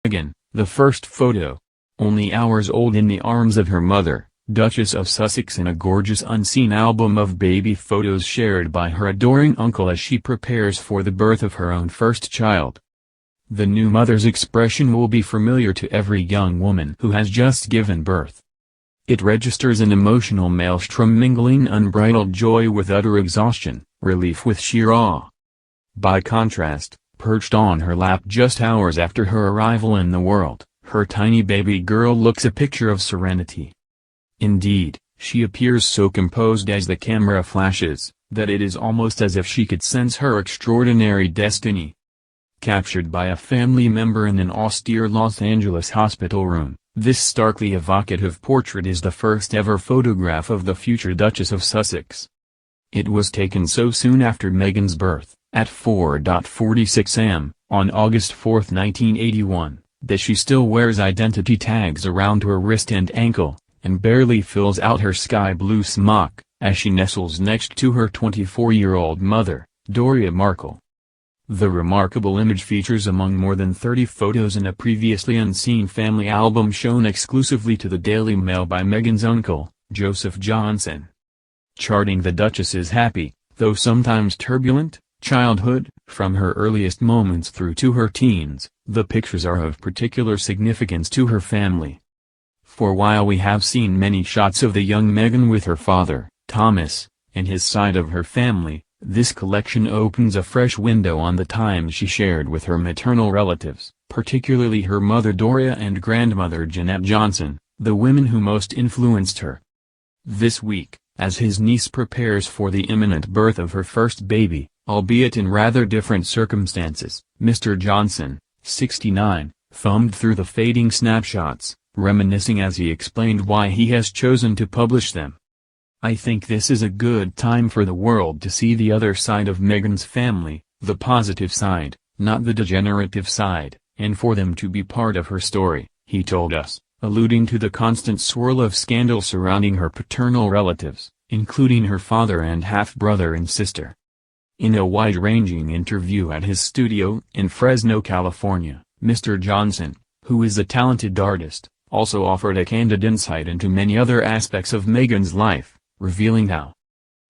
Meghan, the first photo. Only hours old in the arms of her mother, Duchess of Sussex, in a gorgeous unseen album of baby photos shared by her adoring uncle as she prepares for the birth of her own first child. The new mother's expression will be familiar to every young woman who has just given birth. It registers an emotional maelstrom mingling unbridled joy with utter exhaustion, relief with sheer awe. By contrast, perched on her lap just hours after her arrival in the world, her tiny baby girl looks a picture of serenity. Indeed, she appears so composed as the camera flashes, that it is almost as if she could sense her extraordinary destiny. Captured by a family member in an austere Los Angeles hospital room, this starkly evocative portrait is the first ever photograph of the future Duchess of Sussex. It was taken so soon after Meghan's birth, at 4:46 am, on August 4, 1981, that she still wears identity tags around her wrist and ankle, and barely fills out her sky blue smock, as she nestles next to her 24-year-old mother, Doria Markle. The remarkable image features among more than 30 photos in a previously unseen family album shown exclusively to the Daily Mail by Meghan's uncle, Joseph Johnson. Charting the Duchess's happy, though sometimes turbulent, childhood, from her earliest moments through to her teens, the pictures are of particular significance to her family. For while we have seen many shots of the young Meghan with her father, Thomas, and his side of her family, this collection opens a fresh window on the times she shared with her maternal relatives, particularly her mother Doria and grandmother Jeanette Johnson, the women who most influenced her. This week, as his niece prepares for the imminent birth of her first baby, albeit in rather different circumstances, Mr. Johnson, 69, thumbed through the fading snapshots, reminiscing as he explained why he has chosen to publish them. "I think this is a good time for the world to see the other side of Meghan's family, the positive side, not the degenerative side, and for them to be part of her story," he told us, alluding to the constant swirl of scandal surrounding her paternal relatives, including her father and half-brother and sister. In a wide-ranging interview at his studio in Fresno, California, Mr. Johnson, who is a talented artist, also offered a candid insight into many other aspects of Meghan's life, revealing how,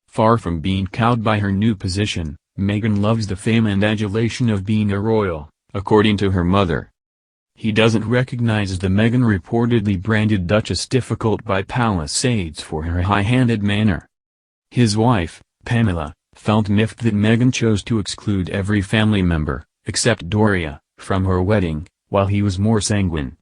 far from being cowed by her new position, Meghan loves the fame and adulation of being a royal, according to her mother. He doesn't recognize the Meghan reportedly branded Duchess difficult by Palisades for her high-handed manner. His wife, Pamela, felt miffed that Meghan chose to exclude every family member, except Doria, from her wedding, while he was more sanguine.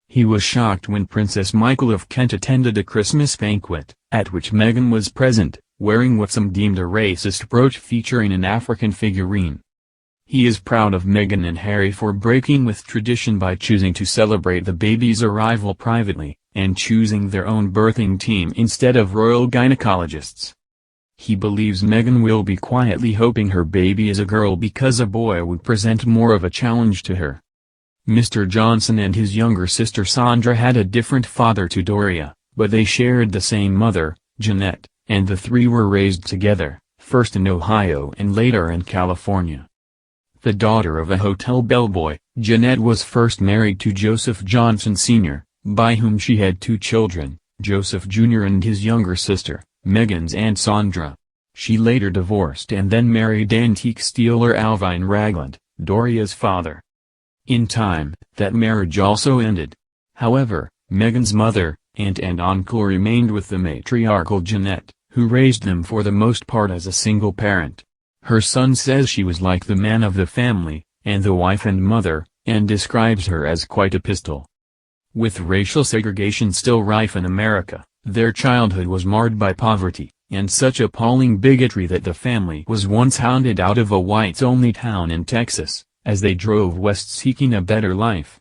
He was shocked when Princess Michael of Kent attended a Christmas banquet, at which Meghan was present, wearing what some deemed a racist brooch featuring an African figurine. He is proud of Meghan and Harry for breaking with tradition by choosing to celebrate the baby's arrival privately, and choosing their own birthing team instead of royal gynecologists. He believes Meghan will be quietly hoping her baby is a girl because a boy would present more of a challenge to her. Mr. Johnson and his younger sister Sandra had a different father to Doria, but they shared the same mother, Jeanette, and the three were raised together, first in Ohio and later in California. The daughter of a hotel bellboy, Jeanette was first married to Joseph Johnson Sr., by whom she had two children, Joseph Jr. and his younger sister, Meghan's aunt Sandra. She later divorced and then married antique steeler Alvin Ragland, Doria's father. In time, that marriage also ended. However, Meghan's mother, aunt and uncle remained with the matriarchal Jeanette, who raised them for the most part as a single parent. Her son says she was like the man of the family, and the wife and mother, and describes her as quite a pistol. With racial segregation still rife in America, their childhood was marred by poverty, and such appalling bigotry that the family was once hounded out of a whites-only town in Texas, as they drove west seeking a better life.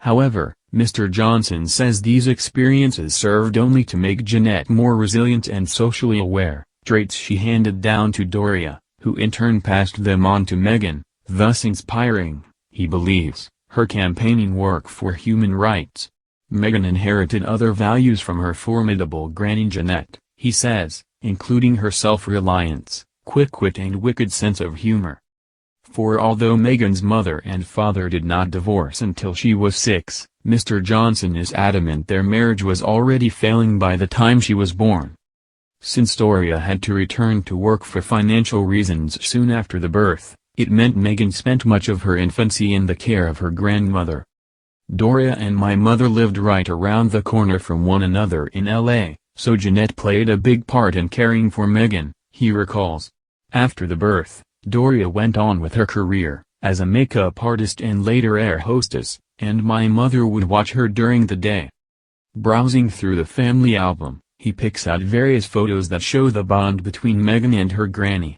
However, Mr. Johnson says these experiences served only to make Jeanette more resilient and socially aware, traits she handed down to Doria, who in turn passed them on to Meghan, thus inspiring, he believes, her campaigning work for human rights. Meghan inherited other values from her formidable granny Jeanette, he says, including her self-reliance, quick wit and wicked sense of humor. For although Meghan's mother and father did not divorce until she was 6, Mr. Johnson is adamant their marriage was already failing by the time she was born. Since Doria had to return to work for financial reasons soon after the birth, it meant Meghan spent much of her infancy in the care of her grandmother. Doria and my mother lived right around the corner from one another in LA, so Jeanette played a big part in caring for Meghan, he recalls. After the birth, Doria went on with her career as a makeup artist and later air hostess, and my mother would watch her during the day. Browsing through the family album, he picks out various photos that show the bond between Meghan and her granny.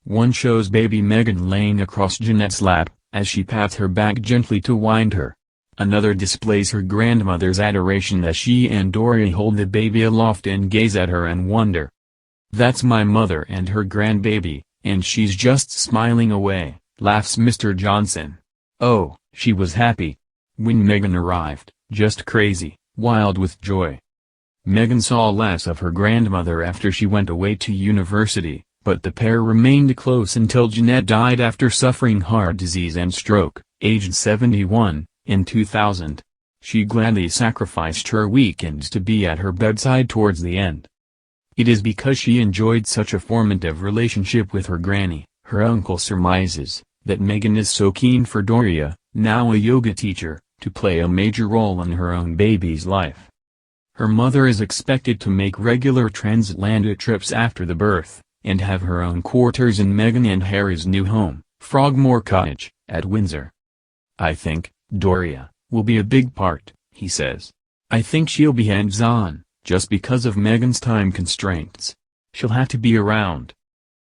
One shows baby Meghan laying across Jeanette's lap, as she pats her back gently to wind her. Another displays her grandmother's adoration as she and Doria hold the baby aloft and gaze at her and wonder. "That's my mother and her grandbaby, and she's just smiling away," laughs Mr. Johnson. Oh, she was happy when Meghan arrived, just crazy, wild with joy. Meghan saw less of her grandmother after she went away to university, but the pair remained close until Jeanette died after suffering heart disease and stroke, aged 71, in 2000. She gladly sacrificed her weekends to be at her bedside towards the end. It is because she enjoyed such a formative relationship with her granny, her uncle surmises, that Meghan is so keen for Doria, now a yoga teacher, to play a major role in her own baby's life. Her mother is expected to make regular transatlantic trips after the birth, and have her own quarters in Meghan and Harry's new home, Frogmore Cottage, at Windsor. "I think Doria will be a big part," he says. "I think she'll be hands-on, just because of Meghan's time constraints. She'll have to be around.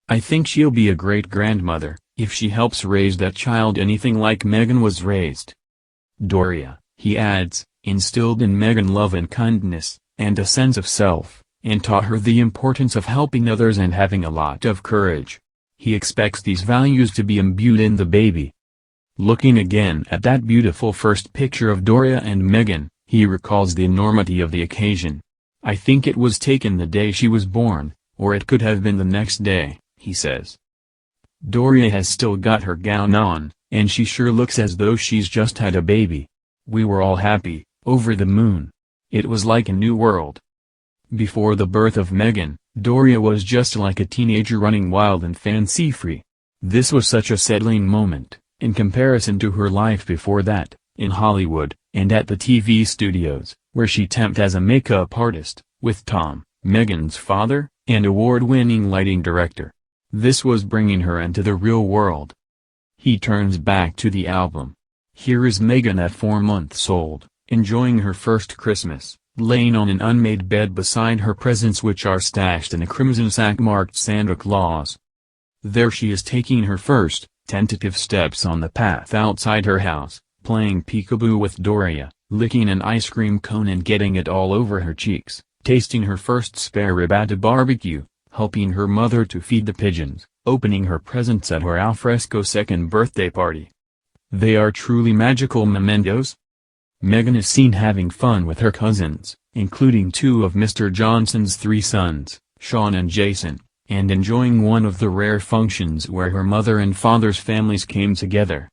I think she'll be a great grandmother, if she helps raise that child anything like Meghan was raised." Doria, he adds, instilled in Meghan love and kindness, and a sense of self, and taught her the importance of helping others and having a lot of courage. He expects these values to be imbued in the baby. Looking again at that beautiful first picture of Doria and Meghan, he recalls the enormity of the occasion. "I think it was taken the day she was born, or it could have been the next day," he says. "Doria has still got her gown on, and she sure looks as though she's just had a baby. We were all happy, over the moon. It was like a new world." Before the birth of Meghan, Doria was just like a teenager running wild and fancy-free. This was such a settling moment, in comparison to her life before that, in Hollywood, and at the TV studios, where she temped as a makeup artist, with Tom, Meghan's father, and award-winning lighting director. This was bringing her into the real world. He turns back to the album. Here is Meghan at 4 months old, enjoying her first Christmas, laying on an unmade bed beside her presents which are stashed in a crimson sack marked Santa Claus. There she is taking her first, tentative steps on the path outside her house, playing peekaboo with Doria, licking an ice cream cone and getting it all over her cheeks, tasting her first spare rib at a barbecue, helping her mother to feed the pigeons, opening her presents at her alfresco second birthday party. They are truly magical mementos. Meghan is seen having fun with her cousins, including 2 of Mr. Johnson's 3 sons, Sean and Jason, and enjoying one of the rare functions where her mother and father's families came together.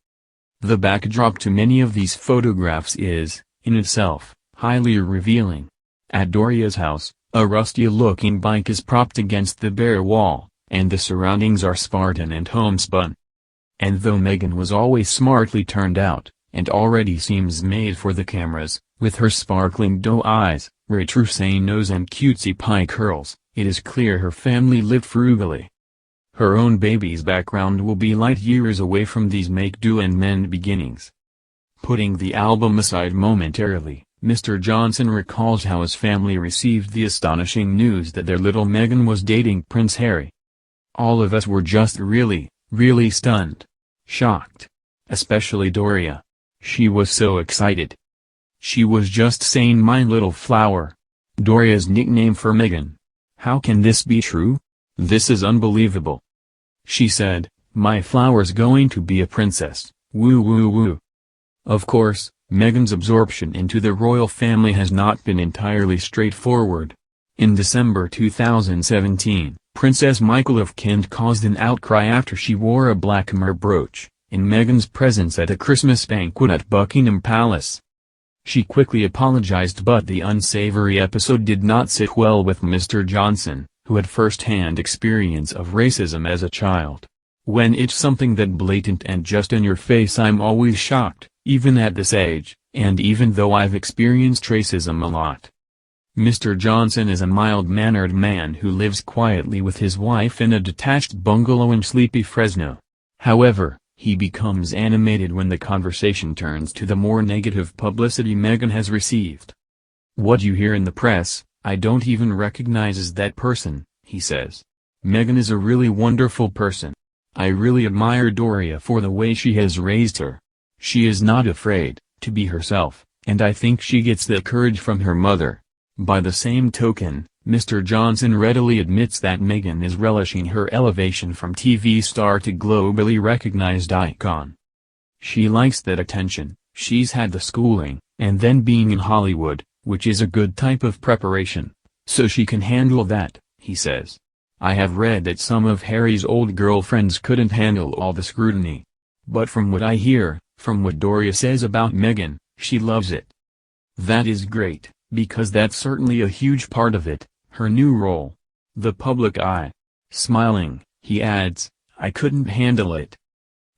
The backdrop to many of these photographs is, in itself, highly revealing. At Doria's house, a rusty-looking bike is propped against the bare wall, and the surroundings are Spartan and homespun. And though Meghan was always smartly turned out, and already seems made for the cameras, with her sparkling doe eyes, retroussé nose and cutesy pie curls, it is clear her family lived frugally. Her own baby's background will be light years away from these make-do and mend beginnings. Putting the album aside momentarily, Mr. Johnson recalls how his family received the astonishing news that their little Meghan was dating Prince Harry. "All of us were just really stunned. Shocked. Especially Doria. She was so excited. She was just saying 'my little flower.' Doria's nickname for Meghan. How can this be true? This is unbelievable. She said, 'My flower's going to be a princess, woo woo woo.'" Of course, Meghan's absorption into the royal family has not been entirely straightforward. In December 2017, Princess Michael of Kent caused an outcry after she wore a black myrrh brooch in Meghan's presence at a Christmas banquet at Buckingham Palace. She quickly apologized, but the unsavory episode did not sit well with Mr. Johnson, who had first-hand experience of racism as a child. "When it's something that blatant and just in your face, I'm always shocked, even at this age, and even though I've experienced racism a lot." Mr. Johnson is a mild-mannered man who lives quietly with his wife in a detached bungalow in sleepy Fresno. However, he becomes animated when the conversation turns to the more negative publicity Meghan has received. "What you hear in the press, I don't even recognize that person," he says. "Meghan is a really wonderful person. I really admire Doria for the way she has raised her. She is not afraid to be herself, and I think she gets that courage from her mother." By the same token, Mr. Johnson readily admits that Meghan is relishing her elevation from TV star to globally recognized icon. She likes that attention, she's had the schooling, and then being in Hollywood, which is a good type of preparation, so she can handle that, he says. "I have read that some of Harry's old girlfriends couldn't handle all the scrutiny. But from what I hear, from what Doria says about Meghan, she loves it. That is great, because that's certainly a huge part of it, her new role. The public eye." Smiling, he adds, "I couldn't handle it."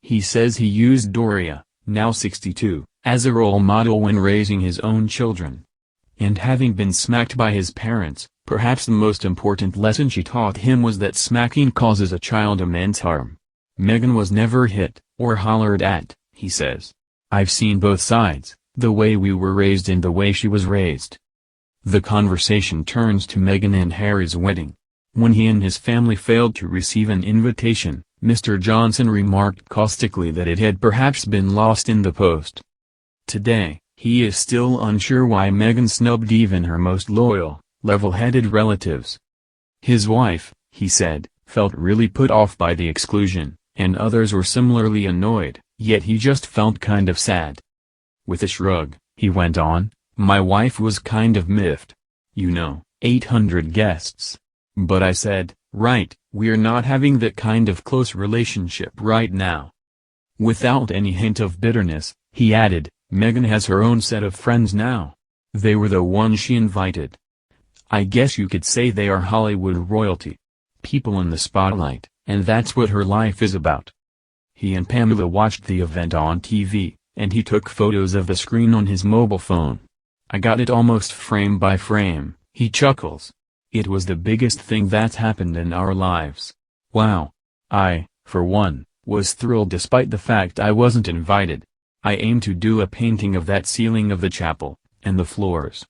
He says he used Doria, now 62, as a role model when raising his own children. And having been smacked by his parents, perhaps the most important lesson she taught him was that smacking causes a child immense harm. "Meghan was never hit, or hollered at," he says. "I've seen both sides, the way we were raised and the way she was raised." The conversation turns to Meghan and Harry's wedding. When he and his family failed to receive an invitation, Mr. Johnson remarked caustically that it had perhaps been lost in the post. Today, he is still unsure why Meghan snubbed even her most loyal, level-headed relatives. His wife, he said, felt really put off by the exclusion, and others were similarly annoyed, yet he just felt kind of sad. With a shrug, he went on, "My wife was kind of miffed. 800 guests. But I said, right, we're not having that kind of close relationship right now." Without any hint of bitterness, he added, "Meghan has her own set of friends now. They were the ones she invited. I guess you could say they are Hollywood royalty. People in the spotlight, and that's what her life is about." He and Pamela watched the event on TV, and he took photos of the screen on his mobile phone. "I got it almost frame by frame," he chuckles. "It was the biggest thing that's happened in our lives. Wow. I, for one, was thrilled despite the fact I wasn't invited. I aim to do a painting of that ceiling of the chapel, and the floors."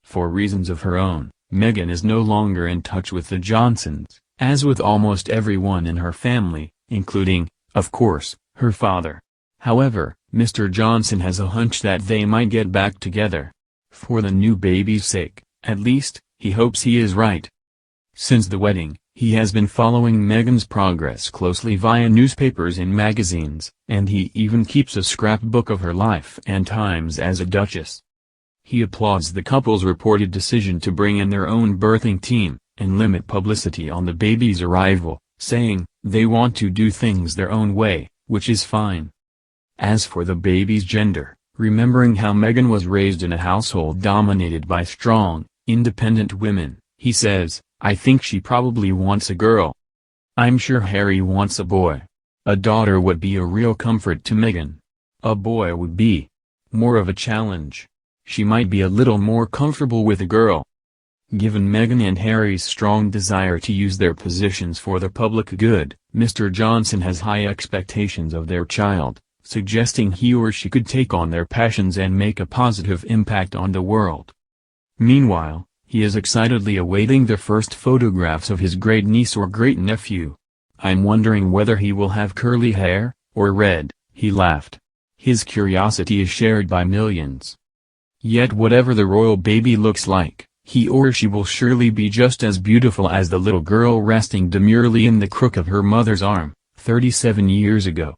For reasons of her own, Meghan is no longer in touch with the Johnsons, as with almost everyone in her family, including, of course, her father. However, Mr. Johnson has a hunch that they might get back together. For the new baby's sake, at least, he hopes he is right. Since the wedding, he has been following Meghan's progress closely via newspapers and magazines, and he even keeps a scrapbook of her life and times as a duchess. He applauds the couple's reported decision to bring in their own birthing team, and limit publicity on the baby's arrival, saying, "They want to do things their own way, which is fine." As for the baby's gender, remembering how Meghan was raised in a household dominated by strong, independent women, he says, "I think she probably wants a girl. I'm sure Harry wants a boy. A daughter would be a real comfort to Meghan. A boy would be more of a challenge. She might be a little more comfortable with a girl." Given Meghan and Harry's strong desire to use their positions for the public good, Mr. Johnson has high expectations of their child, suggesting he or she could take on their passions and make a positive impact on the world. Meanwhile, he is excitedly awaiting the first photographs of his great-niece or great-nephew. "I'm wondering whether he will have curly hair, or red," he laughed. His curiosity is shared by millions. Yet whatever the royal baby looks like, he or she will surely be just as beautiful as the little girl resting demurely in the crook of her mother's arm, 37 years ago.